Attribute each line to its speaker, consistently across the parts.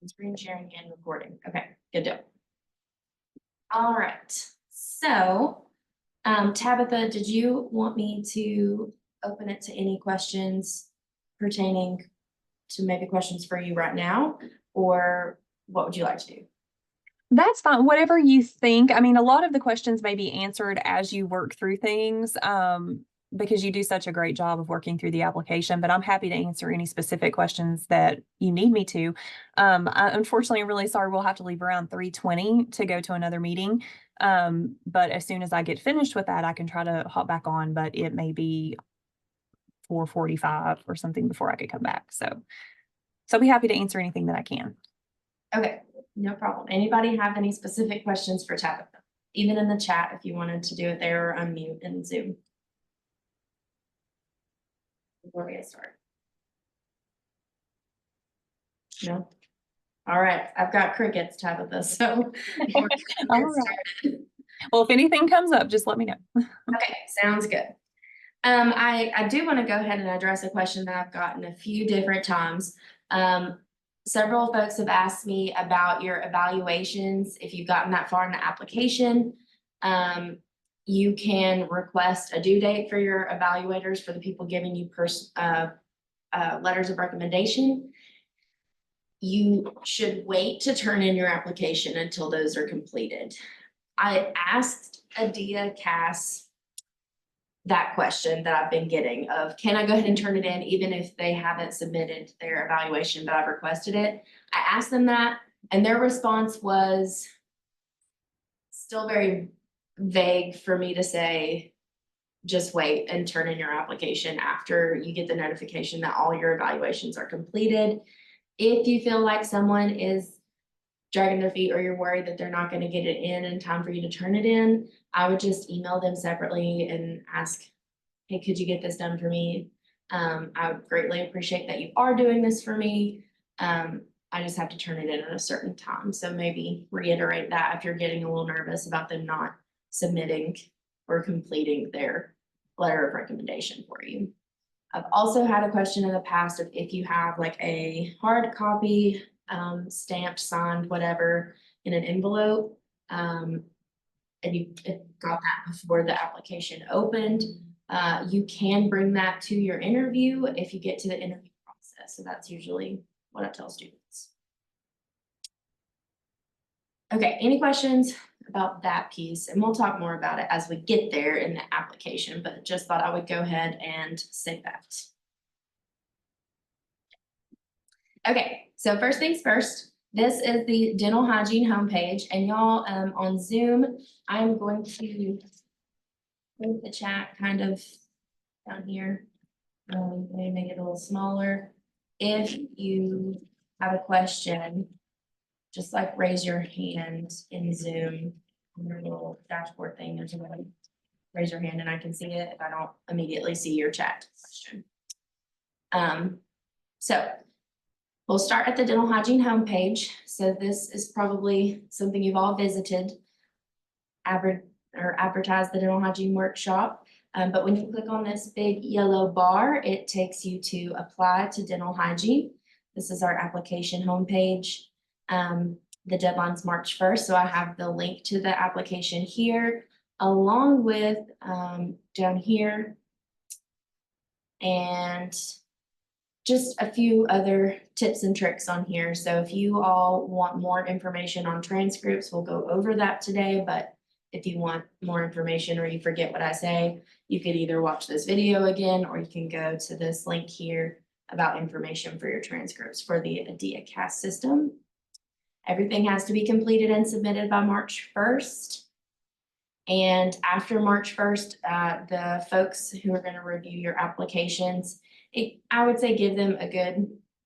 Speaker 1: Screen sharing and recording. Okay, good deal. All right. So, Tabitha, did you want me to open it to any questions pertaining to maybe questions for you right now, or what would you like to do?
Speaker 2: That's fine. Whatever you think. I mean, a lot of the questions may be answered as you work through things, because you do such a great job of working through the application, but I'm happy to answer any specific questions that you need me to. Unfortunately, I'm really sorry. We'll have to leave around 3:20 to go to another meeting. But as soon as I get finished with that, I can try to hop back on, but it may be 4:45 or something before I could come back. So I'll be happy to answer anything that I can.
Speaker 1: Okay, no problem. Anybody have any specific questions for Tabitha? Even in the chat, if you wanted to do it there or unmute in Zoom. Before we get started. No? All right, I've got crickets, Tabitha, so we're
Speaker 2: All
Speaker 1: gonna get
Speaker 2: right.
Speaker 1: started.
Speaker 2: Well, if anything comes up, just let me know.
Speaker 1: Okay, sounds good. I do want to go ahead and address a question that I've gotten a few different times. Several folks have asked me about your evaluations. If you've gotten that far in the application, you can request a due date for your evaluators, for the people giving you letters of recommendation. You should wait to turn in your application until those are completed. I asked Adia Cass that question that I've been getting of, can I go ahead and turn it in even if they haven't submitted their evaluation, but I've requested it? I asked them that, and their response was still very vague for me to say, just wait and turn in your application after you get the notification that all your evaluations are completed. If you feel like someone is dragging their feet or you're worried that they're not going to get it in time for you to turn it in, I would just email them separately and ask, hey, could you get this done for me? I would greatly appreciate that you are doing this for me. I just have to turn it in at a certain time. So maybe reiterate that if you're getting a little nervous about them not submitting or completing their letter of recommendation for you. I've also had a question in the past of if you have like a hard copy, stamped, signed, whatever, in an envelope, and you got that before the application opened, you can bring that to your interview if you get to the interview process. So that's usually what I tell students. Okay, any questions about that piece? And we'll talk more about it as we get there in the application, but just thought I would go ahead and say that. Okay, so first things first, this is the dental hygiene homepage, and y'all, on Zoom, I'm going to move the chat kind of down here. Maybe make it a little smaller. If you have a question, just like raise your hand in Zoom on your little dashboard thing. There's a way to raise your hand and I can see it if I don't immediately see your chat question. So we'll start at the dental hygiene homepage. So this is probably something you've all visited, advertise the dental hygiene workshop. But when you click on this big yellow bar, it takes you to apply to dental hygiene. This is our application homepage. The deadline's March 1st, so I have the link to the application here, along with down here, and just a few other tips and tricks on here. So if you all want more information on transcripts, we'll go over that today, but if you want more information or you forget what I say, you could either watch this video again, or you can go to this link here about information for your transcripts for the Adia Cass system. Everything has to be completed and submitted by March 1st. And after March 1st, the folks who are going to review your applications, I would say give them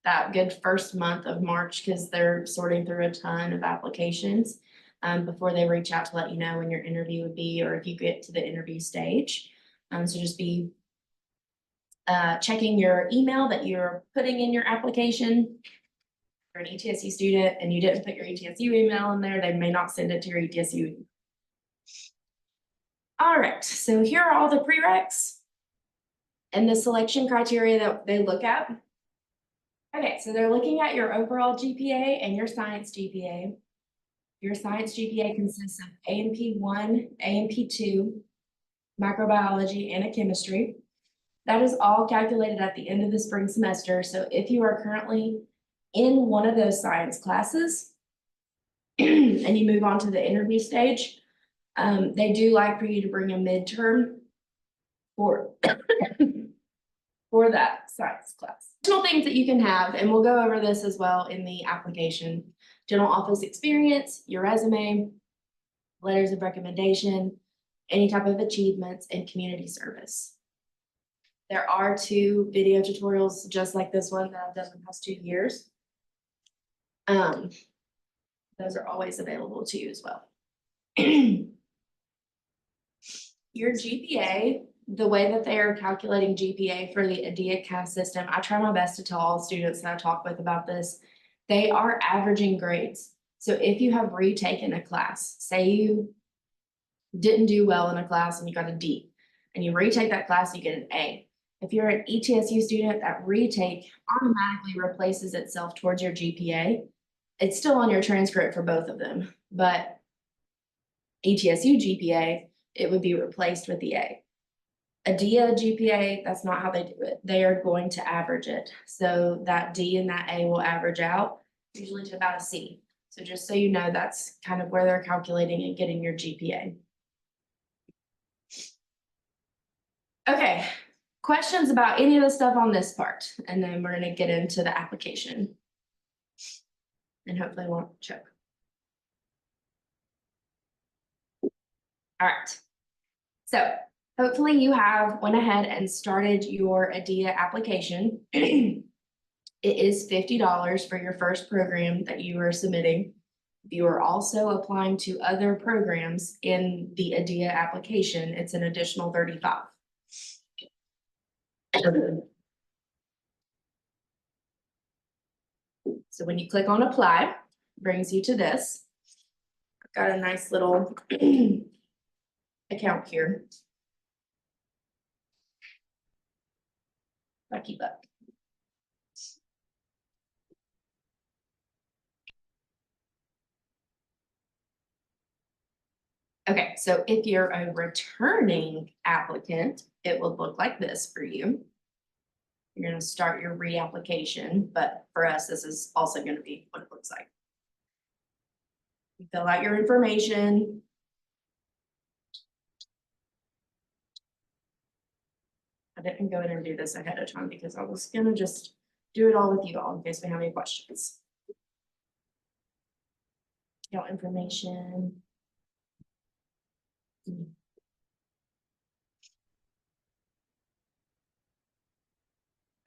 Speaker 1: that good first month of March, because they're sorting through a ton of applications before they reach out to let you know when your interview would be, or if you get to the interview stage. So just be checking your email that you're putting in your application. If you're an ETSU student and you didn't put your ETSU email in there, they may not send it to your ETSU. All right, so here are all the prereqs and the selection criteria that they look at. Okay, so they're looking at your overall GPA and your science GPA. Your science GPA consists of A&P1, A&P2, microbiology, and a chemistry. That is all calculated at the end of the spring semester. So if you are currently in one of those science classes and you move on to the interview stage, they do like for you to bring a midterm for, for that science class. Additional things that you can have, and we'll go over this as well in the application: general office experience, your resume, letters of recommendation, any type of achievements, and community service. There are 2 video tutorials just like this one that I've done the past 2 years. Those are always available to you as well. Your GPA, the way that they are calculating GPA for the ADIA CAS system, I try my best to tell all students that I talk with about this. They are averaging grades. So if you have retaken a class, say you didn't do well in a class and you got a D, and you retake that class, you get an A. If you're an ETSU student, that retake automatically replaces itself towards your GPA. It's still on your transcript for both of them, but ETSU GPA, it would be replaced with the A. ADIA GPA, that's not how they do it. They are going to average it. So that D and that A will average out usually to about a C. So just so you know, that's kind of where they're calculating and getting your GPA. Okay, questions about any of the stuff on this part, and then we're gonna get into the application. And hopefully I won't choke. All right. So hopefully you have went ahead and started your ADIA application. It is $50 for your first program that you are submitting. If you are also applying to other programs in the ADIA application, it's an additional $35. So when you click on apply, it brings you to this. I've got a nice little account here. I keep up. Okay, so if you're a returning applicant, it will look like this for you. You're gonna start your reapplication, but for us, this is also gonna be what it looks like. You fill out your information. I didn't go in and do this ahead of time because I was gonna just do it all with you all in case we have any questions. Your information.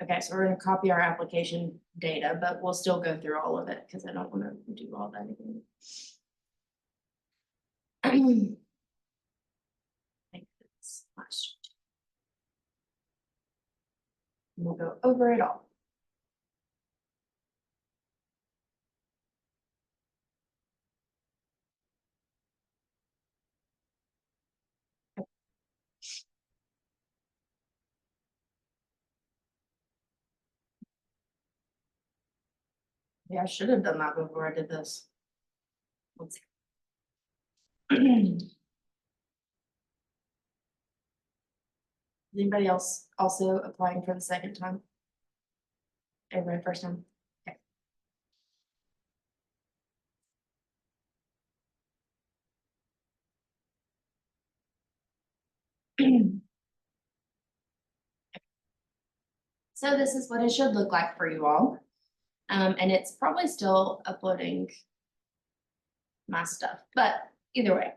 Speaker 1: Okay, so we're gonna copy our application data, but we'll still go through all of it because I don't wanna do all that again. Like this much. And we'll go over it all. Yeah, I should have done that before I did this. Let's see. Is anybody else also applying for the second time? Everybody first time? Okay. So this is what it should look like for you all. And it's probably still uploading my stuff, but either way,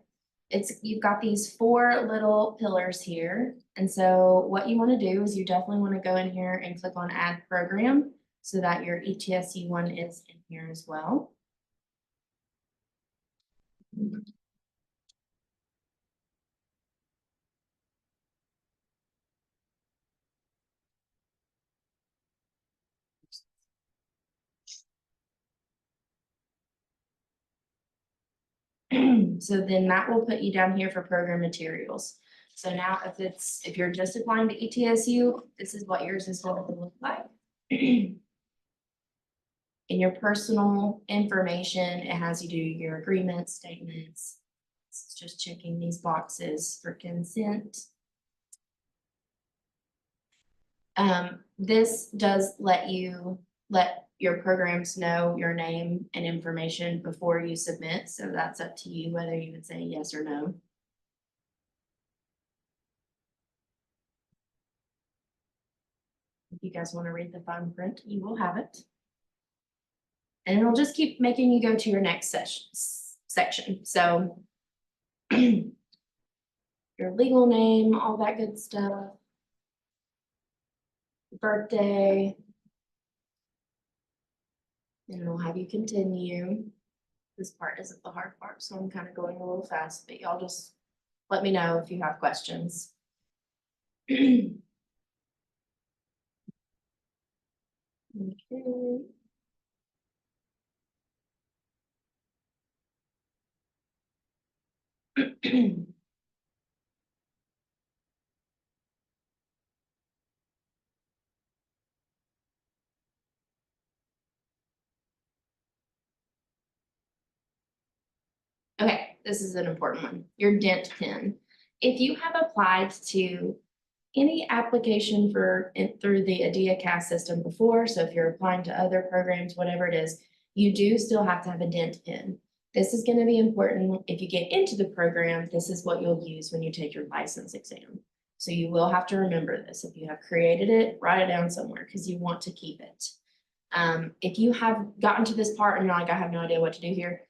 Speaker 1: you've got these 4 little pillars here. And so what you want to do is you definitely want to go in here and click on add program so that your ETSU one is in here as well. So then that will put you down here for program materials. So now if you're just applying to ETSU, this is what yours is going to look like. In your personal information, it has you do your agreement statements. This is just checking these boxes for consent. This does let your programs know your name and information before you submit, so that's up to you whether you would say yes or no. If you guys want to read the fine print, you will have it. And it'll just keep making you go to your next section. So your legal name, all that good stuff. Birthday. And it'll have you continue. This part isn't the hard part, so I'm kind of going a little fast, but y'all just let me know if you have questions. Okay. Okay, this is an important one. Your dent pin. If you have applied to any application through the ADIA-CAS system before, so if you're applying to other programs, whatever it is, you do still have to have a dent pin. This is going to be important if you get into the program. This is what you'll use when you take your license exam. So you will have to remember this. If you have created it, write it down somewhere because you want to keep it. If you have gotten to this part and you're like, I have no idea what to do here,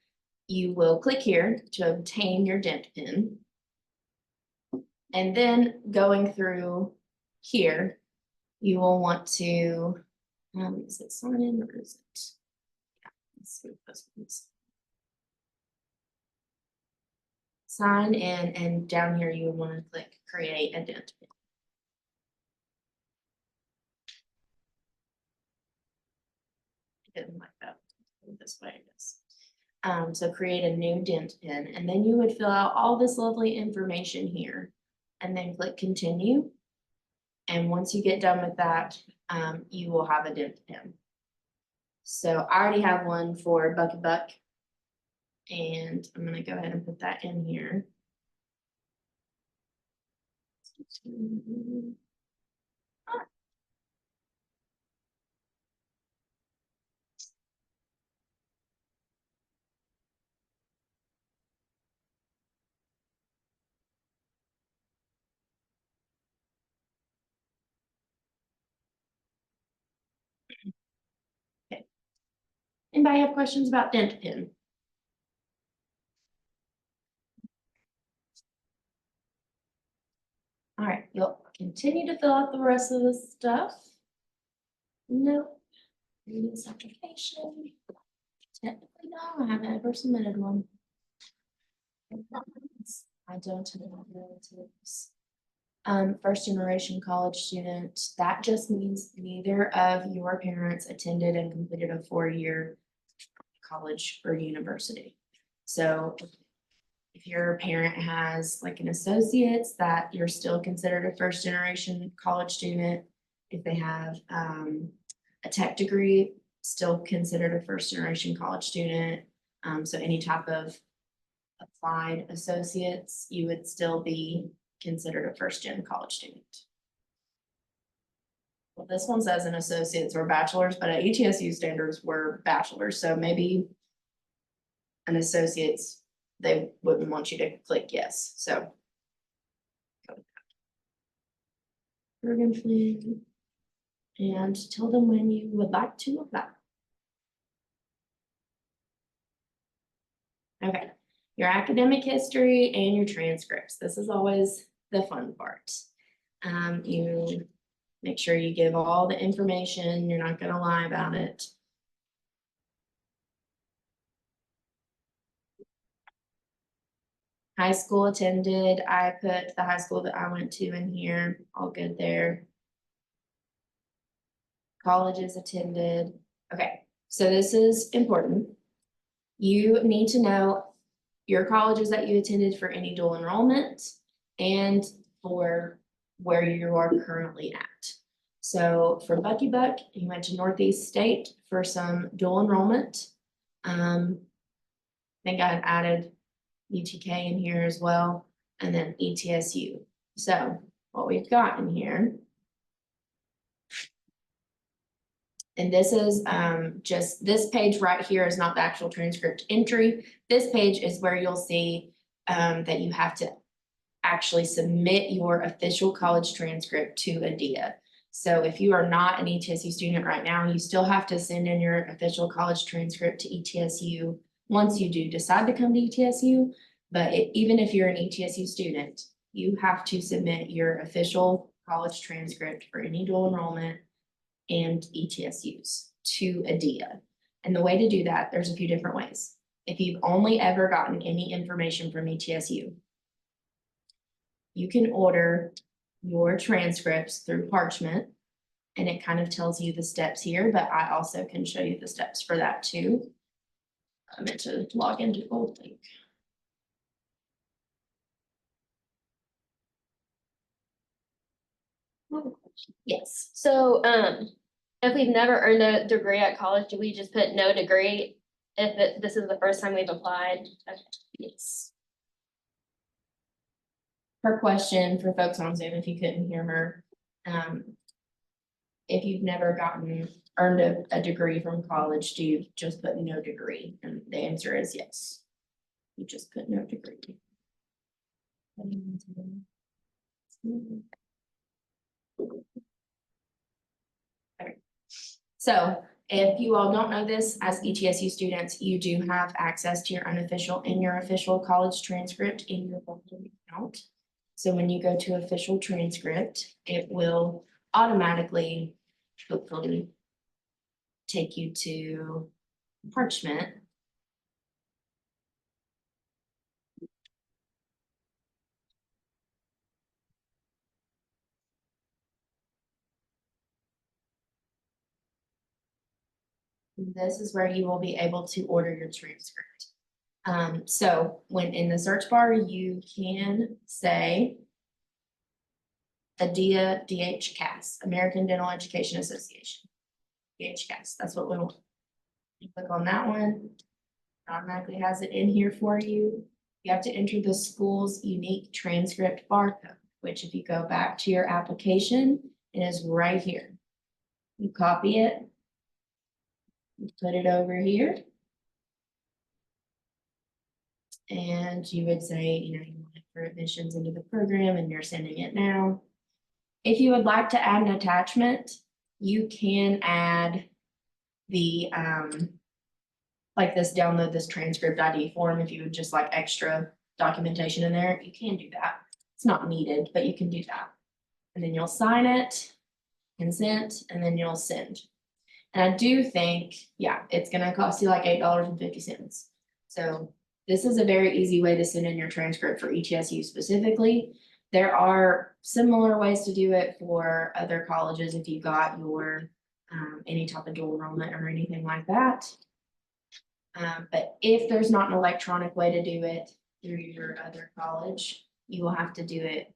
Speaker 1: you will click here to obtain your dent pin. And then going through here, you will want to, is it sign in or is it? Yeah, let's see this one's. Sign in, and down here you want to click create a dent pin. I didn't like that. This way it is. So create a new dent pin, and then you would fill out all this lovely information here and then click continue. And once you get done with that, you will have a dent pin. So I already have one for Bucky Buck, and I'm going to go ahead and put that in here. Okay. Anybody have questions about dent pin? All right, you'll continue to fill out the rest of the stuff. Nope. This application. Technically, no, I haven't ever submitted one. I don't have relatives. First generation college student, that just means neither of your parents attended and completed a 4-year college or university. So if your parent has like an associate's, that you're still considered a first generation college student. If they have a tech degree, still considered a first generation college student. So any type of applied associates, you would still be considered a first gen college student. Well, this one says an associate's or bachelor's, but at ETSU standards were bachelor's. So maybe an associate's, they wouldn't want you to click yes. So program plan and tell them when you would like to apply. Okay, your academic history and your transcripts. This is always the fun part. You make sure you give all the information. You're not going to lie about it. High school attended, I put the high school that I went to in here, all good there. Colleges attended. Okay, so this is important. You need to know your colleges that you attended for any dual enrollment and for where you are currently at. So for Bucky Buck, he went to Northeast State for some dual enrollment. I think I added UTK in here as well, and then ETSU. So what we've got in here. And this is just this page right here is not the actual transcript entry. This page is where you'll see that you have to actually submit your official college transcript to ADIA. So if you are not an ETSU student right now, you still have to send in your official college transcript to ETSU once you do decide to come to ETSU. But even if you're an ETSU student, you have to submit your official college transcript for any dual enrollment and ETSUs to ADIA. And the way to do that, there's a few different ways. If you've only ever gotten any information from ETSU, you can order your transcripts through Parchment, and it kind of tells you the steps here, but I also can show you the steps for that too. I meant to log into Gold Link. Yes.
Speaker 3: So, if we've never earned a degree at college, do we just put no degree if this is the first time we've applied? Okay.
Speaker 1: Yes. Her question for folks on Zoom, if you couldn't hear her, if you've never earned a degree from college, do you just put no degree? And the answer is yes. You just put no degree. So if you all don't know this, as ETSU students, you do have access to your unofficial and your official college transcript in your Goldlink account. So when you go to official transcript, it will automatically, hopefully, take you to Parchment. This is where you will be able to order your transcript. So when in the search bar, you can say ADIA DHCAS, American Dental Education Association. DHCAS, that's what we want. You click on that one, it automatically has it in here for you. You have to enter the school's unique transcript barcode, which if you go back to your application, it is right here. You copy it, you put it over here. And you would say, you want it for admissions into the program and you're sending it now. If you would like to add an attachment, you can add the, like this, download this transcript ID form. If you would just like extra documentation in there, you can do that. It's not needed, but you can do that. And then you'll sign it, consent, and then you'll send. And I do think, yeah, it's gonna cost you like $8.50. So this is a very easy way to send in your transcript for ETSU specifically. There are similar ways to do it for other colleges if you got your any type of dual enrollment or anything like that. But if there's not an electronic way to do it through your other college, you will have to do it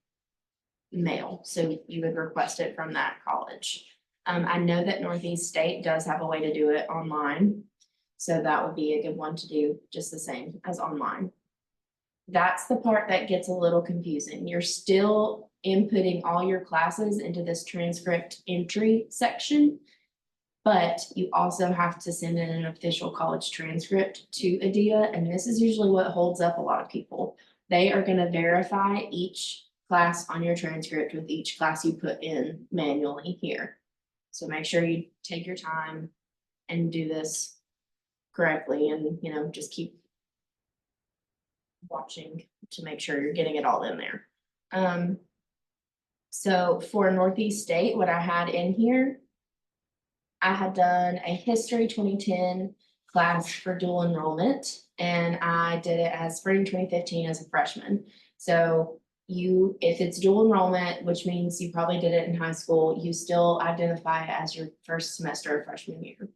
Speaker 1: mail. So you would request it from that college. I know that Northeast State does have a way to do it online. So that would be a good one to do, just the same as online. That's the part that gets a little confusing. You're still inputting all your classes into this transcript entry section, but you also have to send in an official college transcript to ADIA, and this is usually what holds up a lot of people. They are going to verify each class on your transcript with each class you put in manually here. So make sure you take your time and do this correctly, and just keep watching to make sure you're getting it all in there. So for Northeast State, what I had in here, I had done a history 2010 class for dual enrollment, and I did it as spring 2015 as a freshman. So if it's dual enrollment, which means you probably did it in high school, you still identify it as your first semester of freshman year.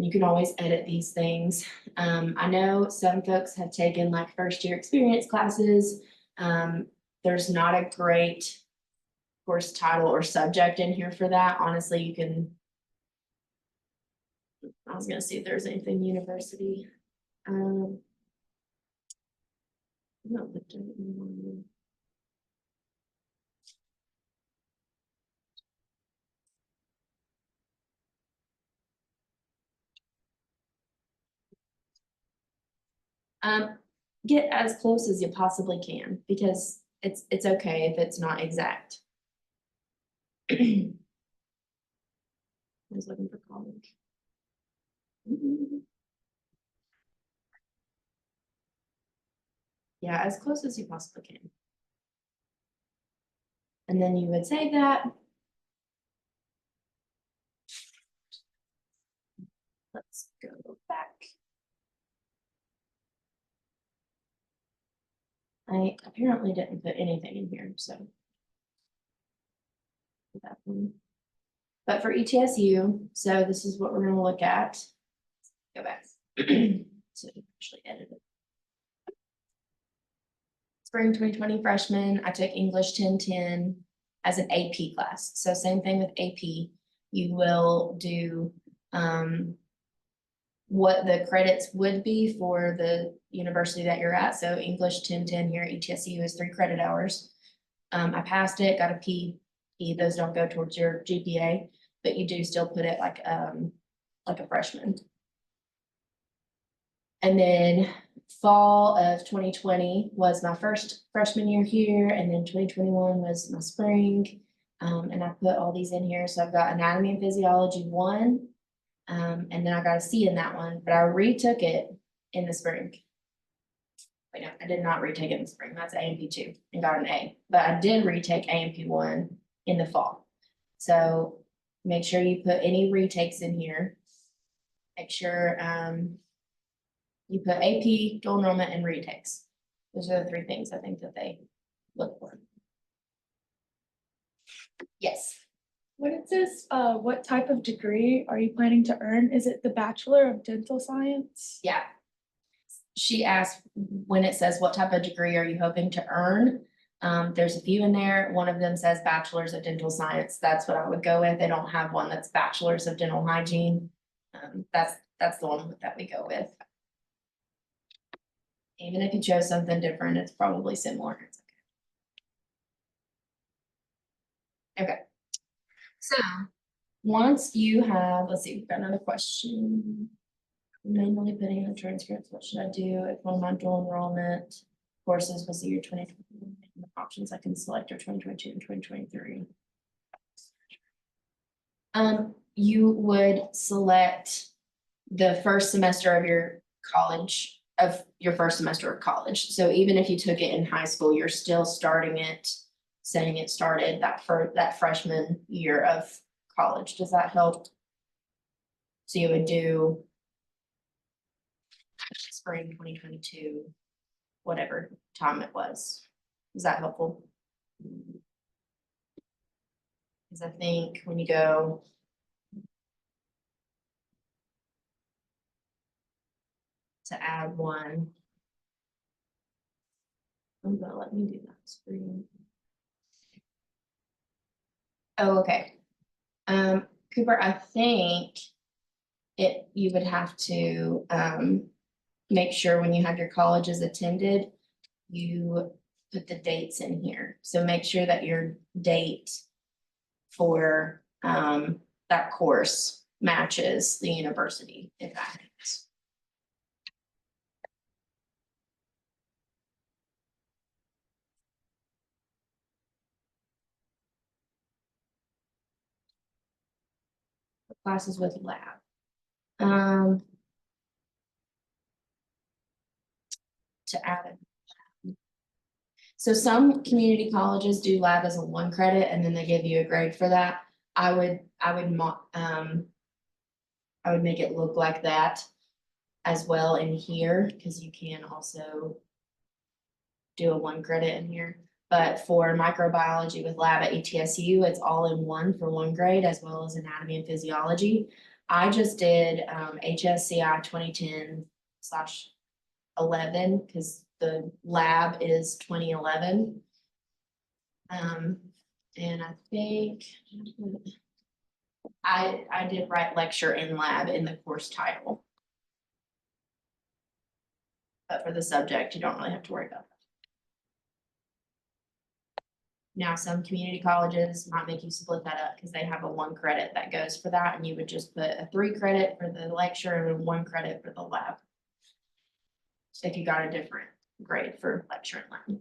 Speaker 1: You can always edit these things. I know some folks have taken like first year experience classes. There's not a great course title or subject in here for that. Honestly, you can. I was gonna see if there's anything university. No, but get as close as you possibly can, because it's okay if it's not exact. I was looking for college. Yeah, as close as you possibly can. And then you would save that. Let's go back. I apparently didn't put anything in here, so. That one. But for ETSU, so this is what we're gonna look at. Go back. So actually edit it. Spring 2020 freshman, I took English 1010 as an AP class. So same thing with AP. You will do what the credits would be for the university that you're at. So English 1010 here at ETSU is 3 credit hours. I passed it, got a P. Those don't go towards your GPA, but you do still put it like a freshman. And then fall of 2020 was my first freshman year here, and then 2021 was my spring. And I put all these in here. So I've got anatomy and physiology 1, and then I got a C in that one, but I retook it in the spring. Wait, no, I did not retake it in the spring. That's A&P 2 and got an A, but I did retake A&P 1 in the fall. So make sure you put any retakes in here. Make sure you put AP, dual enrollment, and retakes. Those are the 3 things I think that they look for. Yes.
Speaker 4: When it says, what type of degree are you planning to earn? Is it the Bachelor of Dental Science?
Speaker 1: Yeah. She asked when it says what type of degree are you hoping to earn? There's a few in there. One of them says Bachelor's of Dental Science. That's what I would go with. They don't have one that's Bachelor's of Dental Hygiene. That's the one that we go with. Even if you chose something different, it's probably similar. It's okay. Okay. So once you have, let's see, we've got another question. Manually putting in transcripts, what should I do if one of my dual enrollment courses was the year 2021? The options I can select are 2022 and 2023. You would select the first semester of your college, So even if you took it in high school, you're still starting it, saying it started that freshman year of college. Does that help? So you would do spring 2022, whatever time it was. Is that helpful? Because I think when you go to add one, I'm gonna let me do that screen. Oh, okay. Cooper, I think you would have to make sure when you have your colleges attended, you put the dates in here. So make sure that your date for that course matches the university, if that happens. Classes with lab. To add it. So some community colleges do lab as a 1 credit and then they give you a grade for that. I would make it look like that as well in here, because you can also do a 1 credit in here. But for microbiology with lab at ETSU, it's all in one for 1 grade, as well as anatomy and physiology. I just did HSCI 2010/11 because the lab is 2011. And And I think I did write lecture and lab in the course title. But for the subject, you don't really have to worry about that. Now, some community colleges might make you split that up because they have a 1 credit that goes for that, and you would just put a 3 credit for the lecture and 1 credit for the lab. If you got a different grade for lecture and lab.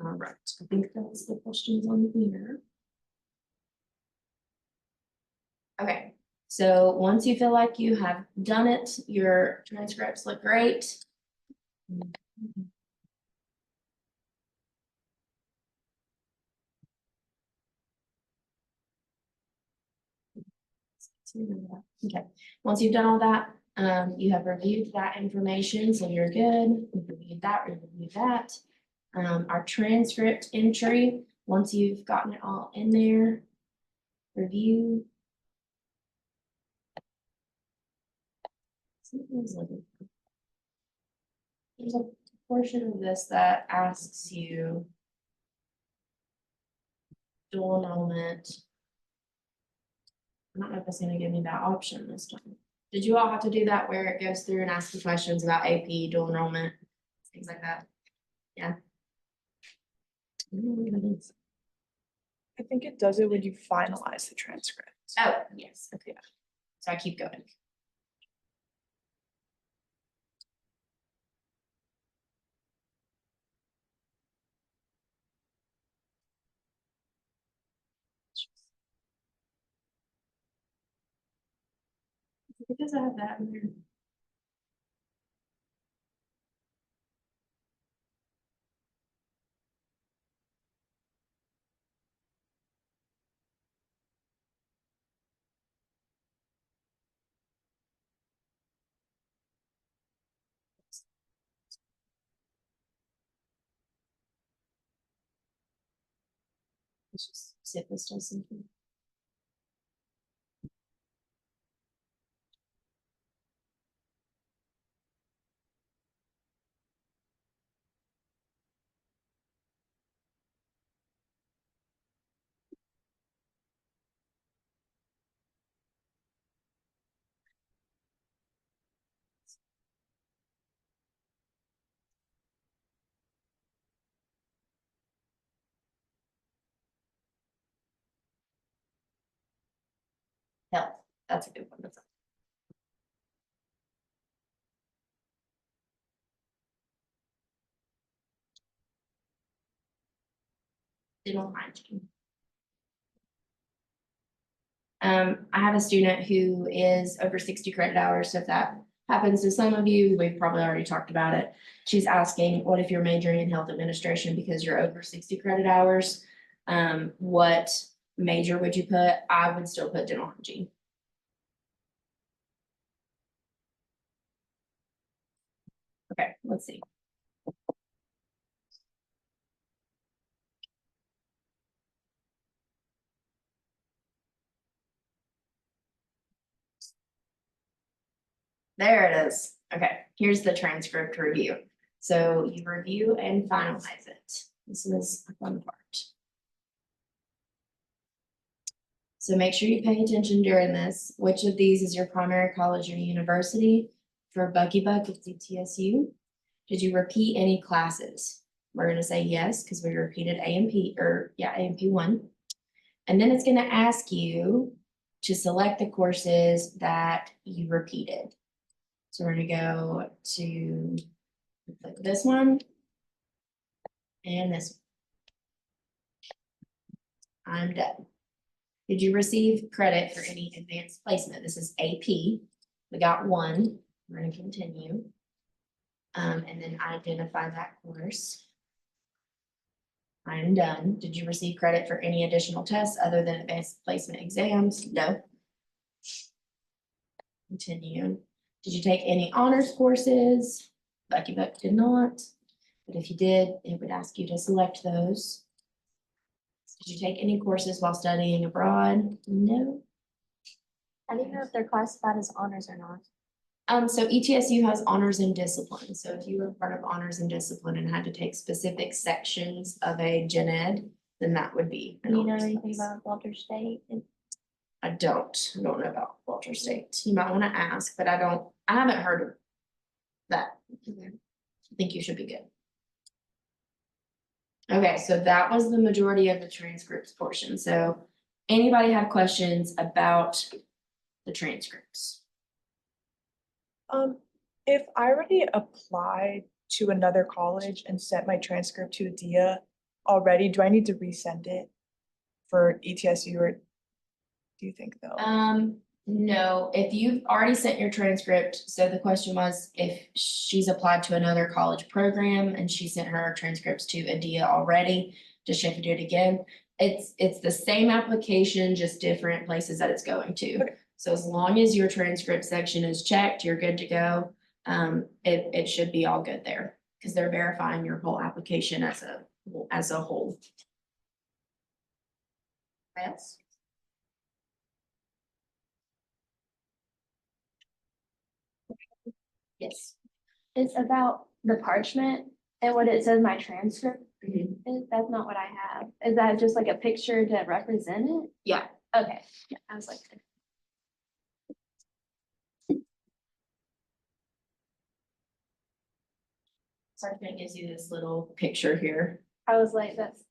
Speaker 1: All right, I think that's the questions on here. Okay, so once you feel like you have done it, your transcripts look great. Okay, once you've done all that, you have reviewed that information, so you're good. We've reviewed that. Our transcript entry, once you've gotten it all in there, review. There's a portion of this that asks you dual enrollment. I don't know if it's gonna give me that option this time. Did you all have to do that where it goes through and asks you questions about AP, dual enrollment, things like that? Yeah. I don't know what that is.
Speaker 4: I think it does it when you finalize the transcript.
Speaker 1: Oh, yes, okay. So I keep going. Because I have that in there. Let's just see if this does something. Health, that's a good one. That's dental hygiene. I have a student who is over 60 credit hours, so if that happens to some of you, we've probably already talked about it. She's asking, what if you're majoring in health administration because you're over 60 credit hours? What major would you put? I would still put dental hygiene. Okay, let's see. There it is. Okay, here's the transcript review. So you review and finalize it. This is a fun part. So make sure you pay attention during this. Which of these is your primary college or university? For Bucky Buck, it's ETSU. Did you repeat any classes? We're gonna say yes, because we repeated A&P, or yeah, A&P 1. And then it's gonna ask you to select the courses that you repeated. So we're gonna go to click this one and this one. I'm done. Did you receive credit for any advanced placement? This is AP. We got 1. We're gonna continue. And then identify that course. I'm done. Did you receive credit for any additional tests other than advanced placement exams? No. Continue. Did you take any honors courses? Bucky Buck did not. But if you did, it would ask you to select those. Did you take any courses while studying abroad? No.
Speaker 5: I didn't know if they're classified as honors or not.
Speaker 1: So ETSU has honors and discipline. So if you were part of honors and discipline and had to take specific sections of a gen ed, then that would be. an
Speaker 3: Do you know
Speaker 1: honors
Speaker 3: anything
Speaker 1: class.
Speaker 3: about Walter State?
Speaker 1: I don't know about Walter State. You might want to ask, but I haven't heard of that. I think you should be good. Okay, so that was the majority of the transcripts portion. So anybody have questions about the transcripts?
Speaker 5: If I already applied to another college and sent my transcript to Adia already, do I need to resend it for ETSU or do you think though?
Speaker 1: No, if you've already sent your transcript, so the question was if she's applied to another college program and she sent her transcripts to Adia already, does she have to do it again? It's the same application, just different places that it's going to.
Speaker 5: Okay.
Speaker 1: So as long as your transcript section is checked, you're good to go. It should be all good there, because they're verifying your whole application as a whole. Yes. Yes.
Speaker 3: It's about the parchment and what it says my transcript
Speaker 1: Mhm.
Speaker 3: is. That's not what I have. Is that just like a picture to represent it?
Speaker 1: Yeah.
Speaker 3: Okay, yeah, I was like,
Speaker 1: Sergeant gives you this little picture here.
Speaker 3: that's.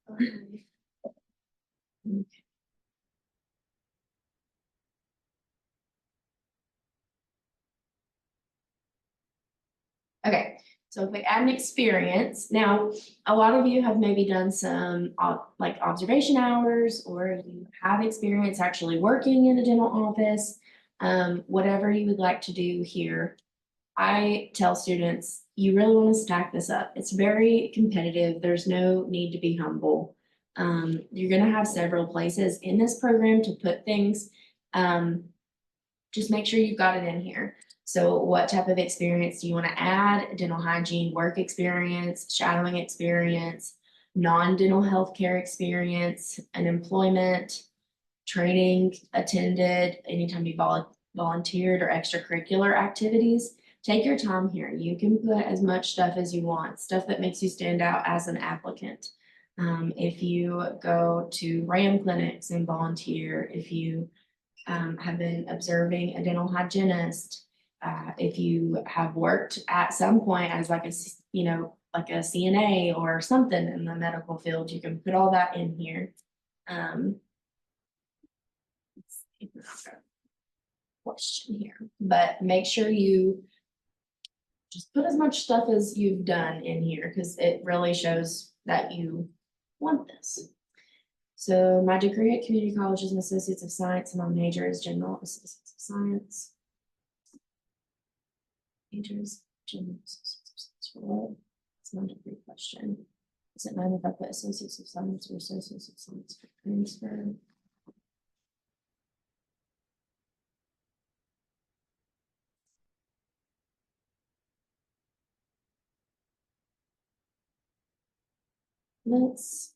Speaker 1: Okay, so if we add an experience, now, a lot of you have maybe done some like observation hours, or you have experience actually working in a dental office. Whatever you would like to do here. I tell students, you really want to stack this up. It's very competitive. There's no need to be humble. You're gonna have several places in this program to put things. Just make sure you've got it in here. So what type of experience do you want to add? Dental hygiene, work experience, shadowing experience, non-dental healthcare experience, an employment, training attended, anytime you volunteered or extracurricular activities. Take your time here. You can put as much stuff as you want, stuff that makes you stand out as an applicant. If you go to RAM clinics and volunteer, if you have been observing a dental hygienist, if you have worked at some point as like like a CNA or something in the medical field, you can put all that in here. Let's see if we've got a question here, but make sure you just put as much stuff as you've done in here, because it really shows that you want this. So my degree at community college is an Associates of Science, and my major is General Associates of Science. Majors, General Associates of Science. What? It's not a degree question. Does it matter if I put Associates of Science or Associates of Science for transfer? Let's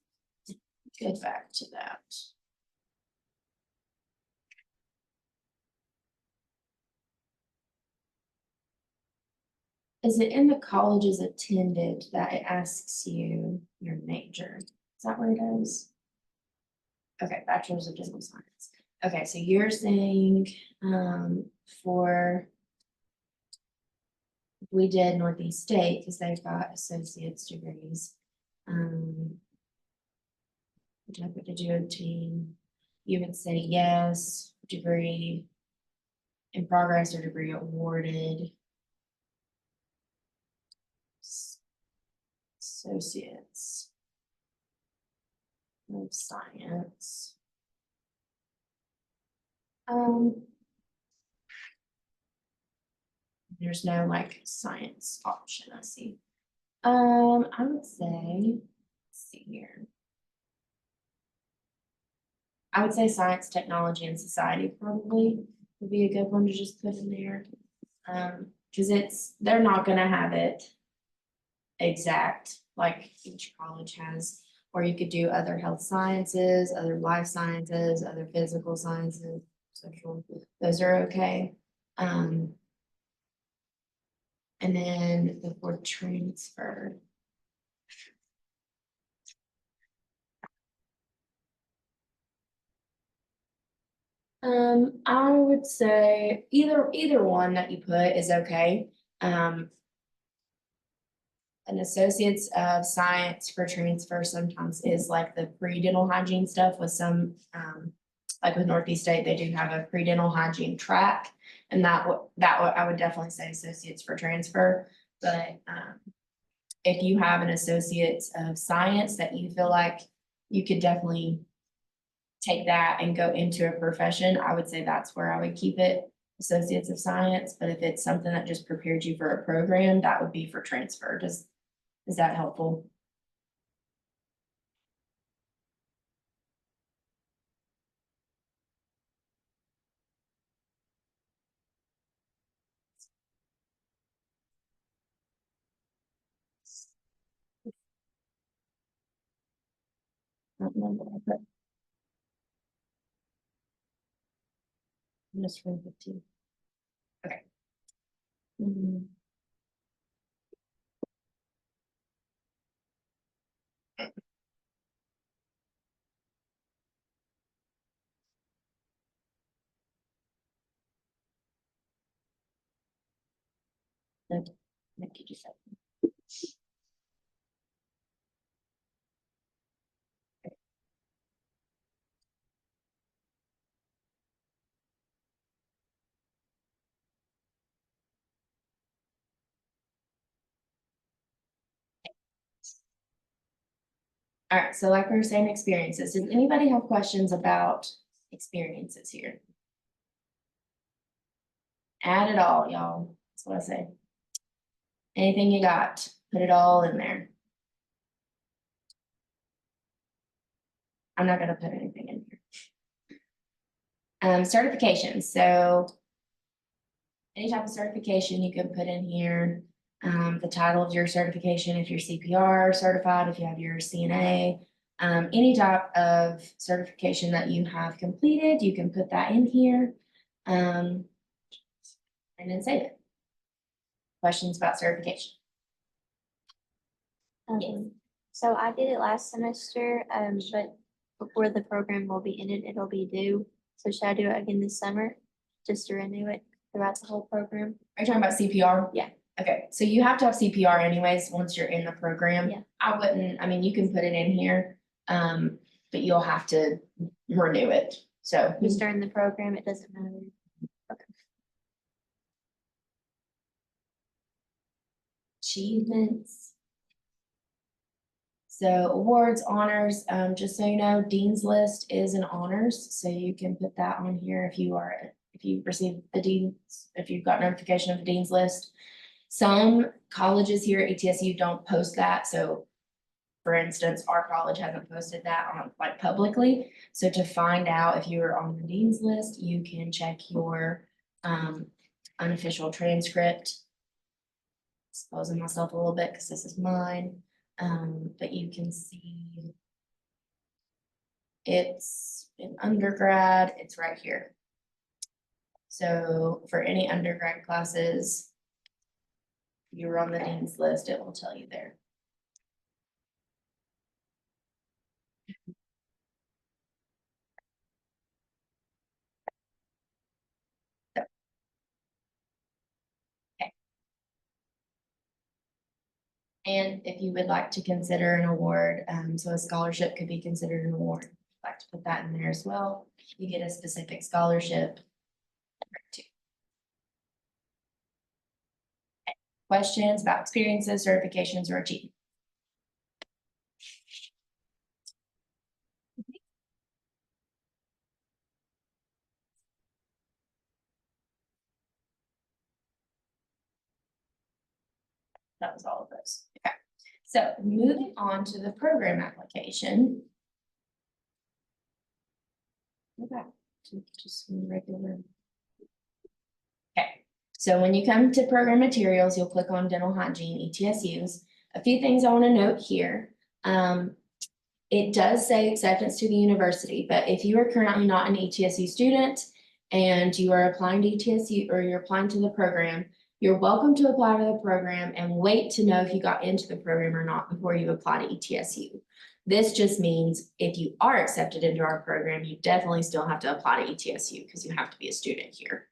Speaker 1: get back to that. Is it in the colleges attended that it asks you your major? Is that where it is? Okay, bachelor's of dental science. Okay, so you're saying, for we did Northeast State, because they've got associate's degrees. What type did you obtain? You would say yes, degree in progress or degree awarded. Associates of Science. There's no like science option, I see. I would say, let's see here. I would say science, technology, and society probably would be a good one to just put in there. Cause they're not gonna have it exact, like each college has, or you could do other health sciences, other life sciences, other physical sciences, social, those are okay. And then the for transfer. I would say either one that you put is okay. An associate's of science for transfer sometimes is like the pre-dental hygiene stuff with some, like with Northeast State, they do have a pre-dental hygiene track. And I would definitely say associates for transfer, but, if you have an associate's of science that you feel like you could definitely take that and go into a profession, I would say that's where I would keep it, associates of science. But if it's something that just prepared you for a program, that would be for transfer. Is that helpful? I don't remember what I put. I'm just read it to you. Okay. What did you say? All right, so like we were saying, experiences. Does anybody have questions about experiences here? Add it all, y'all. That's what I say. Anything you got, put it all in there. I'm not gonna put anything in here. Certifications, so any type of certification you can put in here. The title of your certification, if you're CPR certified, if you have your CNA, any type of certification that you have completed, you can put that in here. And then save it. Questions about certification?
Speaker 6: So I did it last semester, but before the program will be ended, it'll be due. So should I do it again this summer, just to renew it throughout the whole program?
Speaker 1: Are you talking about CPR?
Speaker 6: Yeah.
Speaker 1: Okay, so you have to have CPR anyways, once you're in the program.
Speaker 6: Yeah.
Speaker 1: I mean, you can put it in here, but you'll have to renew it, so.
Speaker 6: Just during the program, it doesn't matter.
Speaker 1: Achievements. So awards, honors, just so you know, Dean's List is an honors, so you can put that on here if you receive the dean's, if you've got notification of the Dean's List. Some colleges here at ETSU don't post that, so for instance, our college hasn't posted that on like publicly. So to find out if you are on the Dean's List, you can check your unofficial transcript. Exposing myself a little bit because this is mine, but you can see it's in undergrad, it's right here. So for any undergrad classes, if you're on the Dean's List, it will tell you there. And if you would like to consider an award, so a scholarship could be considered an award. I'd like to put that in there as well. You get a specific scholarship. Questions about experiences, certifications, or achievements? That was all of those. Okay. So moving on to the program application. Go back to just regular. Okay, so when you come to program materials, you'll click on dental hygiene ETSUs. A few things I want to note here. It does say acceptance to the university, but if you are currently not an ETSU student and you are applying to ETSU or you're applying to the program, You're welcome to apply to the program and wait to know if you got into the program or not before you apply to ETSU. This just means if you are accepted into our program, you definitely still have to apply to ETSU because you have to be a student here.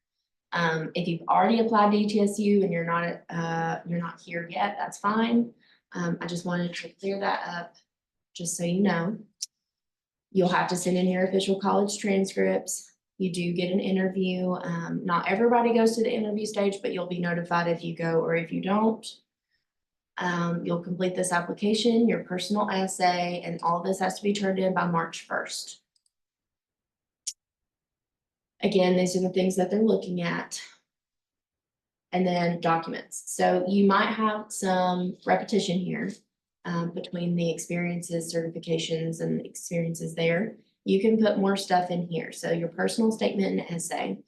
Speaker 1: If you've already applied to ETSU and you're not here yet, that's fine. I just wanted to clear that up, just so you know. You'll have to send in your official college transcripts. You do get an interview. Not everybody goes to the interview stage, but you'll be notified if you go or if you don't. You'll complete this application, your personal essay, and all this has to be turned in by March 1st. Again, these are the things that they're looking at. And then documents. So you might have some repetition here between the experiences, certifications, and experiences there. You can put more stuff in here. So your personal statement and essay,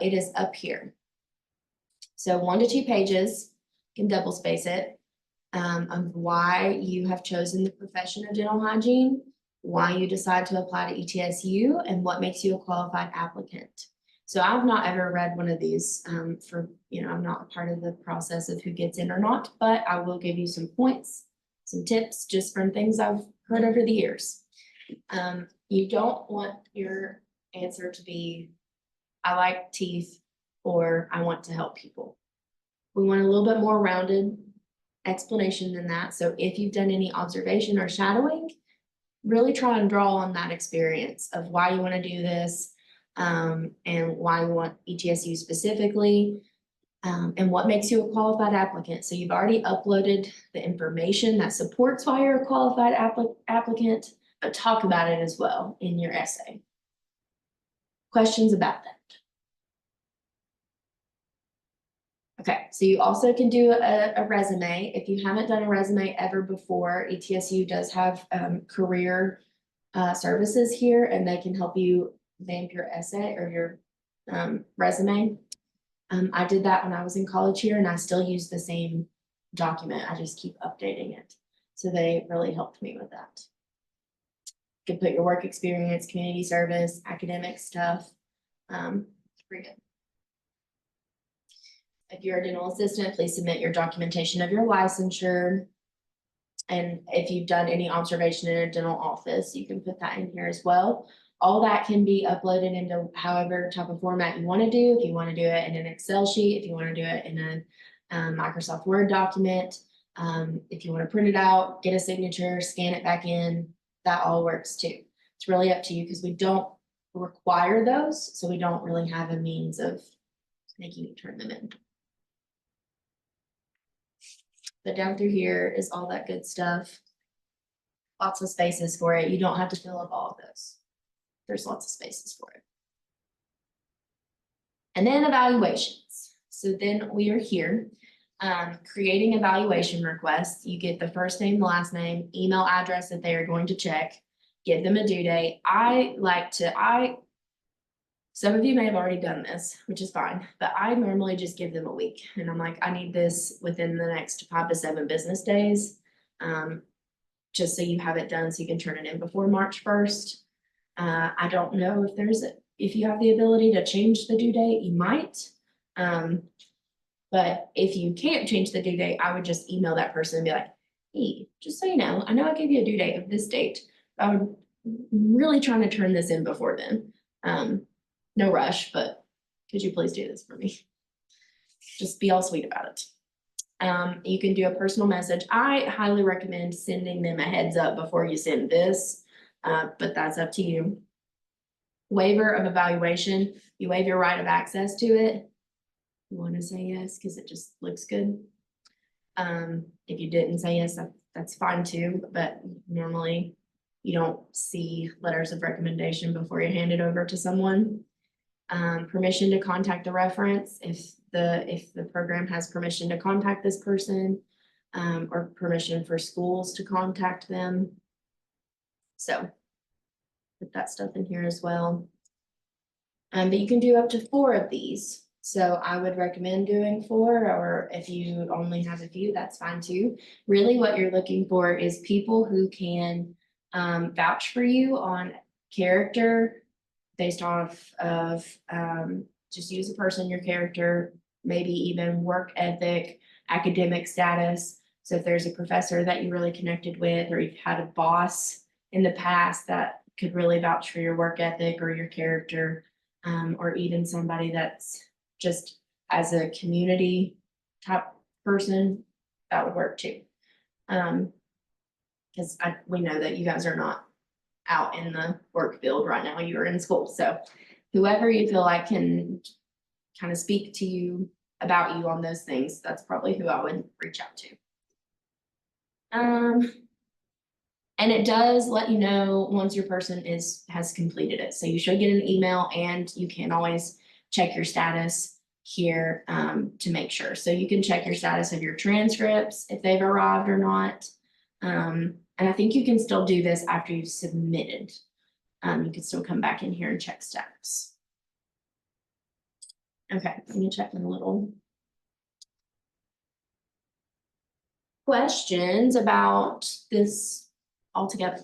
Speaker 1: it is up here. So 1 to 2 pages, you can double space it, of why you have chosen the profession of dental hygiene, why you decide to apply to ETSU, and what makes you a qualified applicant. So I've not ever read one of these I'm not a part of the process of who gets in or not, but I will give you some points, some tips, just from things I've heard over the years. You don't want your answer to be, I like teeth, or I want to help people. We want a little bit more rounded explanation than that. So if you've done any observation or shadowing, really try and draw on that experience of why you want to do this, and why you want ETSU specifically, and what makes you a qualified applicant. So you've already uploaded the information that supports why you're a qualified applicant, but talk about it as well in your essay. Questions about that? Okay, so you also can do a resume. If you haven't done a resume ever before, ETSU does have career services here, and they can help you vamp your essay or your resume. I did that when I was in college here, and I still use the same document. I just keep updating it. So they really helped me with that. You can put your work experience, community service, academic stuff. It's pretty good. If you're a dental assistant, please submit your documentation of your licensure. And if you've done any observation in a dental office, you can put that in here as well. All that can be uploaded into however type of format you want to do. If you want to do it in an Excel sheet, if you want to do it in a Microsoft Word document, if you want to print it out, get a signature, scan it back in, that all works too. It's really up to you because we don't require those, so we don't really have a means of making you turn them in. But down through here is all that good stuff. Lots of spaces for it. You don't have to fill up all of those. There's lots of spaces for it. And then evaluations. So then we are here, creating evaluation requests. You get the first name, the last name, email address that they are going to check, give them a due date. Some of you may have already done this, which is fine, but I normally just give them a week. And I'm like, I need this within the next 5 to 7 business days. Just so you have it done so you can turn it in before March 1st. I don't know if you have the ability to change the due date, you might. But if you can't change the due date, I would just email that person and be like, hey, just so you know, I know I gave you a due date of this date. I'm really trying to turn this in before then. No rush, but could you please do this for me? Just be all sweet about it. You can do a personal message. I highly recommend sending them a heads up before you send this, but that's up to you. Waiver of evaluation, you waive your right of access to it. You want to say yes because it just looks good. If you didn't say yes, that's fine too, but normally you don't see letters of recommendation before you hand it over to someone. Permission to contact a reference if the program has permission to contact this person, or permission for schools to contact them. So put that stuff in here as well. But you can do up to 4 of these. So I would recommend doing 4, or if you only have a few, that's fine too. Really what you're looking for is people who can vouch for you on character, based off of just use a person, your character, maybe even work ethic, academic status. So if there's a professor that you really connected with, or you've had a boss in the past that could really vouch for your work ethic or your character, or even somebody that's just as a community type person, that would work too. Cause we know that you guys are not out in the work field right now, you're in school, so whoever you feel like can kind of speak to you about you on those things, that's probably who I would reach out to. And it does let you know once your person has completed it, so you should get an email, and you can always check your status here to make sure. So you can check your status of your transcripts, if they've arrived or not. And I think you can still do this after you've submitted. You can still come back in here and check status. Okay, let me check my little questions about this altogether.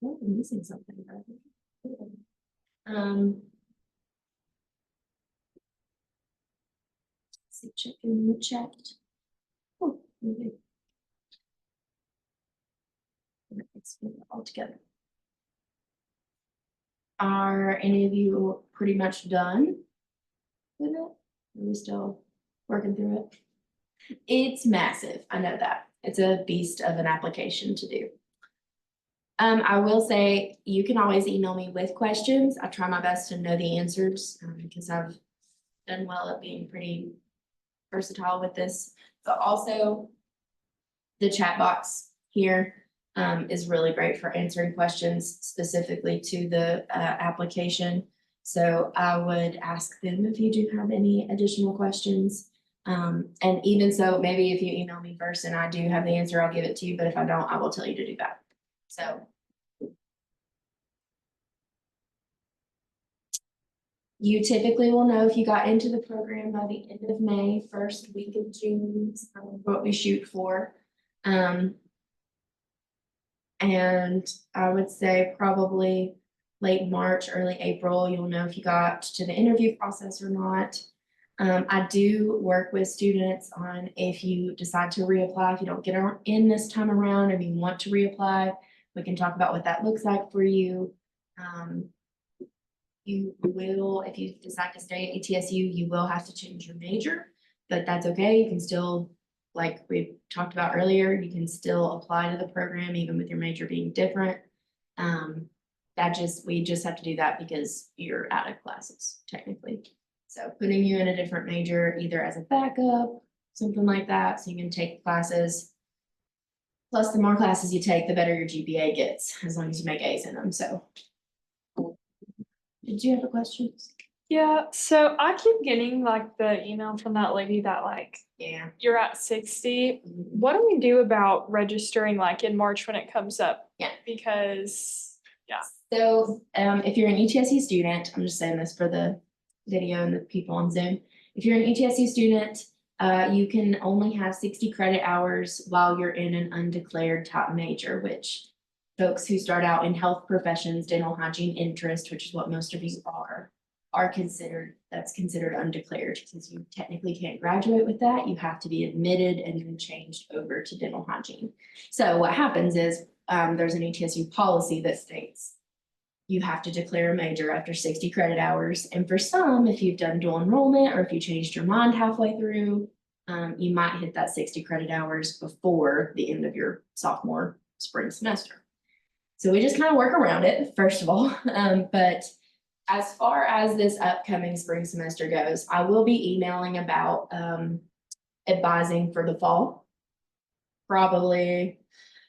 Speaker 1: Oh, I'm missing something. Um. See, check in the chat. Oh, okay. Let's put it all together. Are any of you pretty much done with it? Are we still working through it? It's massive, I know that. It's a beast of an application to do. I will say, you can always email me with questions. I try my best to know the answers, because I've done well at being pretty versatile with this, but also the chat box here is really great for answering questions specifically to the application. So I would ask them if you do have any additional questions. And even so, maybe if you email me first and I do have the answer, I'll give it to you, but if I don't, I will tell you to do that. So. You typically will know if you got into the program by the end of May, first week of June, is kind of what we shoot for. And I would say probably late March, early April, you'll know if you got to the interview process or not. I do work with students on if you decide to reapply, if you don't get in this time around, or you want to reapply, we can talk about what that looks like for you. You will, if you decide to stay at ETSU, you will have to change your major, but that's okay. You can still, like we talked about earlier, you can still apply to the program even with your major being different. We just have to do that because you're out of classes technically. So putting you in a different major, either as a backup, something like that, so you can take classes. Plus, the more classes you take, the better your GPA gets, as long as you make A's in them, so. Did you have a question?
Speaker 7: Yeah, so I keep getting like the email from that lady that like,
Speaker 1: Yeah.
Speaker 7: you're at 60. What do we do about registering like in March when it comes up?
Speaker 1: Yeah.
Speaker 7: Because,
Speaker 1: So, if you're an ETSU student, I'm just saying this for the video and the people on Zoom. If you're an ETSU student, you can only have 60 credit hours while you're in an undeclared top major, which folks who start out in health professions, dental hygiene interest, which is what most of you are considered, that's considered undeclared, because you technically can't graduate with that. You have to be admitted and then changed over to dental hygiene. So what happens is, there's an ETSU policy that states you have to declare a major after 60 credit hours. And for some, if you've done dual enrollment or if you changed your mind halfway through, you might hit that 60 credit hours before the end of your sophomore spring semester. So we just kind of work around it, first of all. But as far as this upcoming spring semester goes, I will be emailing about advising for the fall, probably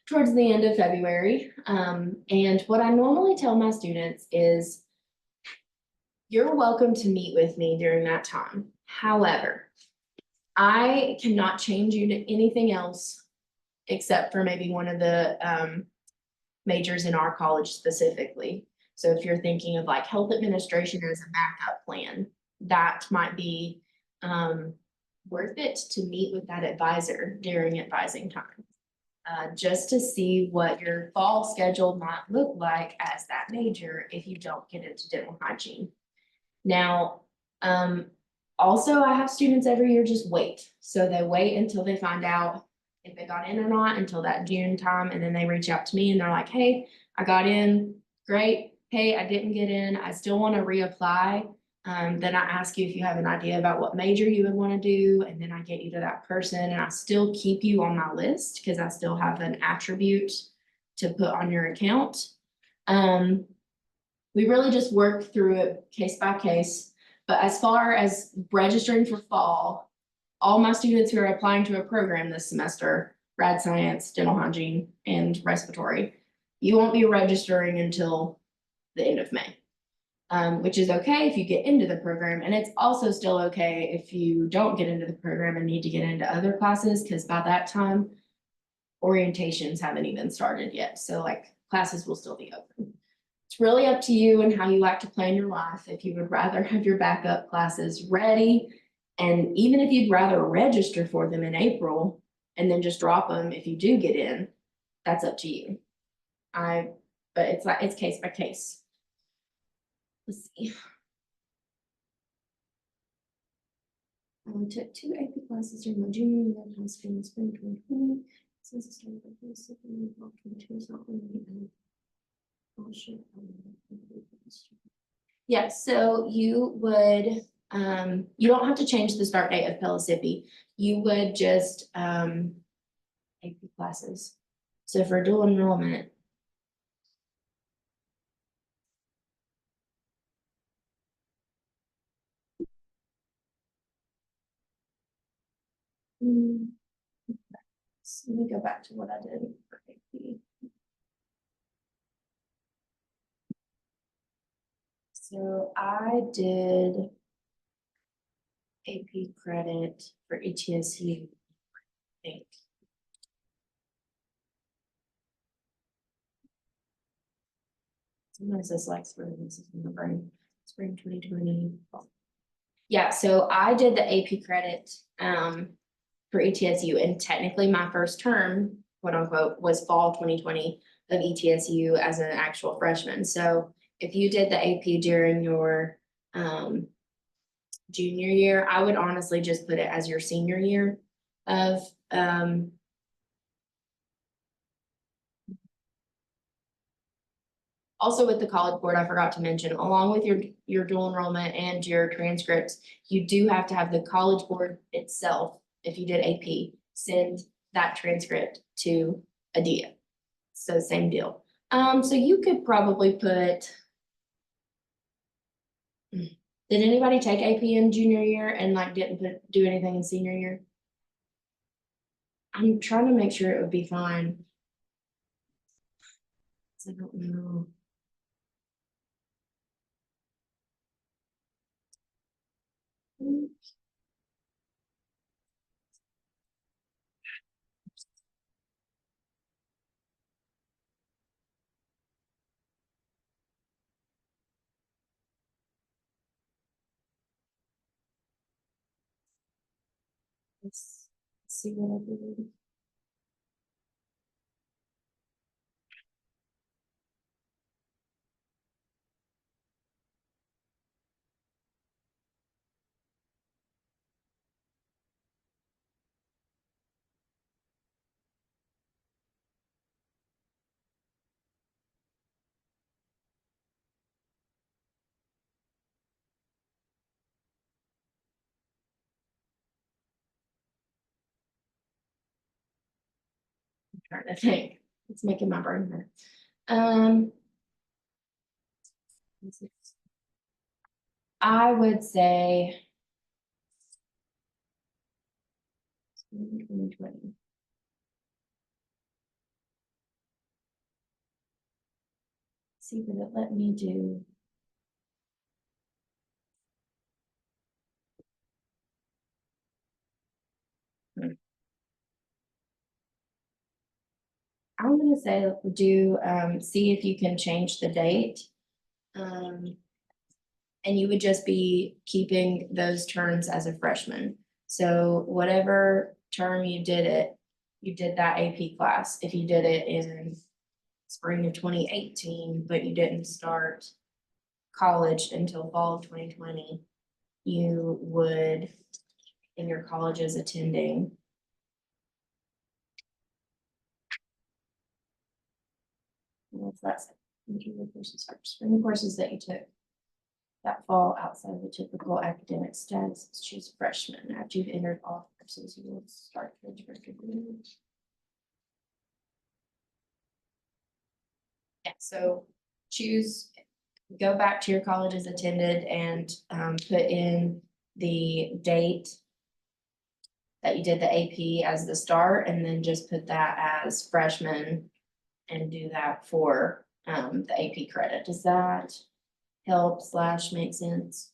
Speaker 1: towards the end of February. And what I normally tell my students is, you're welcome to meet with me during that time. However, I cannot change you to anything else except for maybe one of the majors in our college specifically. So if you're thinking of like health administration as a backup plan, that might be worth it to meet with that advisor during advising time. Just to see what your fall schedule might look like as that major if you don't get into dental hygiene. Now, also I have students every year just wait. So they wait until they find out if they got in or not until that June time, and then they reach out to me and they're like, hey, I got in, great. Hey, I didn't get in, I still want to reapply. Then I ask you if you have an idea about what major you would want to do, and then I get you to that person, and I still keep you on my list because I still have an attribute to put on your account. We really just work through it case by case, but as far as registering for fall, all my students who are applying to a program this semester, rad science, dental hygiene, and respiratory, you won't be registering until the end of May. Which is okay if you get into the program, and it's also still okay if you don't get into the program and need to get into other classes, because by that time, orientations haven't even started yet, so like classes will still be open. It's really up to you and how you like to plan your life, if you would rather have your backup classes ready, and even if you'd rather register for them in April and then just drop them if you do get in, that's up to you. But it's case by case. Let's see. I took 2 AP classes during my junior year of high school in spring 2020. Since the start of the second fall 22 is not really. Yeah, so you would, you don't have to change the start date of Pellissippi. You would just, AP classes. So for dual enrollment, so let me go back to what I did for AP. So I did AP credit for ETSU, I think. Sometimes this like spring, this is in the brain, spring 2020. Yeah, so I did the AP credit for ETSU, and technically my first term, quote unquote, was fall 2020 of ETSU as an actual freshman. So if you did the AP during your junior year, I would honestly just put it as your senior year of also with the College Board, I forgot to mention, along with your dual enrollment and your transcripts, you do have to have the College Board itself, if you did AP, send that transcript to Adia. So same deal. So you could probably put. Did anybody take AP in junior year and like didn't do anything in senior year? I'm trying to make sure it would be fine. I don't know. Let's see what I did. Trying to think. It's making my brain hurt. I would say 2020. See what it let me do. I'm gonna say do see if you can change the date. And you would just be keeping those terms as a freshman. So whatever term you did it, you did that AP class. If you did it in spring of 2018, but you didn't start college until fall of 2020, you would, in your colleges attending. What's that? Spring courses that you took that fall outside of the typical academic status, choose freshman. After you've entered all courses, you will start the degree. Yeah, so choose, go back to your colleges attended and put in the date that you did the AP as the start, and then just put that as freshman and do that for the AP credit. Does that help / make sense?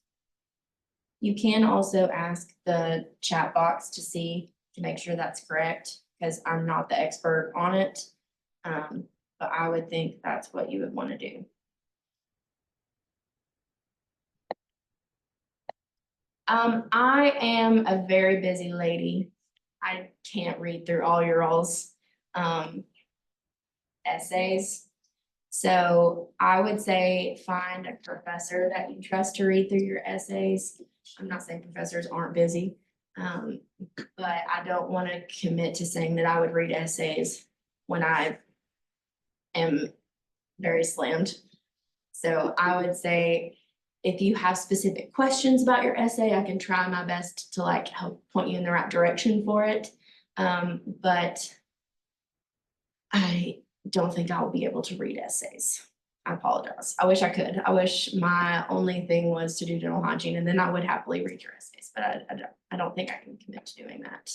Speaker 1: You can also ask the chat box to see, to make sure that's correct, because I'm not the expert on it. But I would think that's what you would want to do. I am a very busy lady. I can't read through all your all's essays. So I would say find a professor that you trust to read through your essays. I'm not saying professors aren't busy, but I don't want to commit to saying that I would read essays when I am very slammed. So I would say if you have specific questions about your essay, I can try my best to like help point you in the right direction for it. But I don't think I will be able to read essays. I apologize. I wish I could. I wish my only thing was to do dental hygiene, and then I would happily read your essays, but I don't think I can commit to doing that.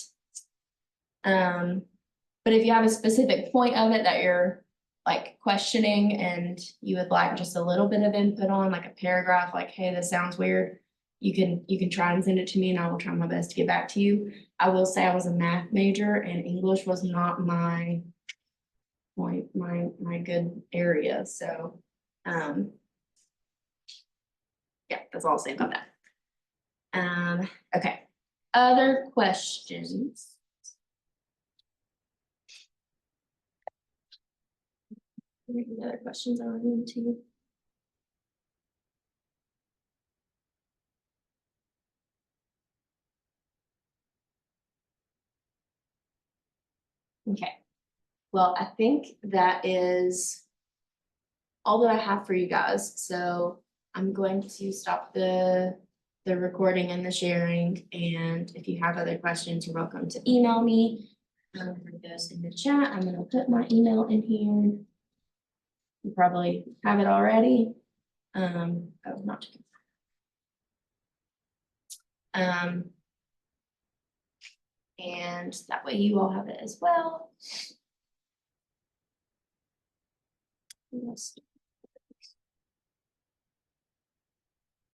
Speaker 1: But if you have a specific point of it that you're like questioning and you would like just a little bit of input on, like a paragraph, like, hey, this sounds weird, you can try and send it to me and I will try my best to get back to you. I will say I was a math major and English was not my good area, so yeah, that's all I'll say about that. Okay, other questions? Any other questions I run into? Okay, well, I think that is all that I have for you guys, so I'm going to stop the recording and the sharing, and if you have other questions, you're welcome to email me. For those in the chat, I'm gonna put my email in here. You probably have it already. Oh, not. And that way you all have it as well. Yes.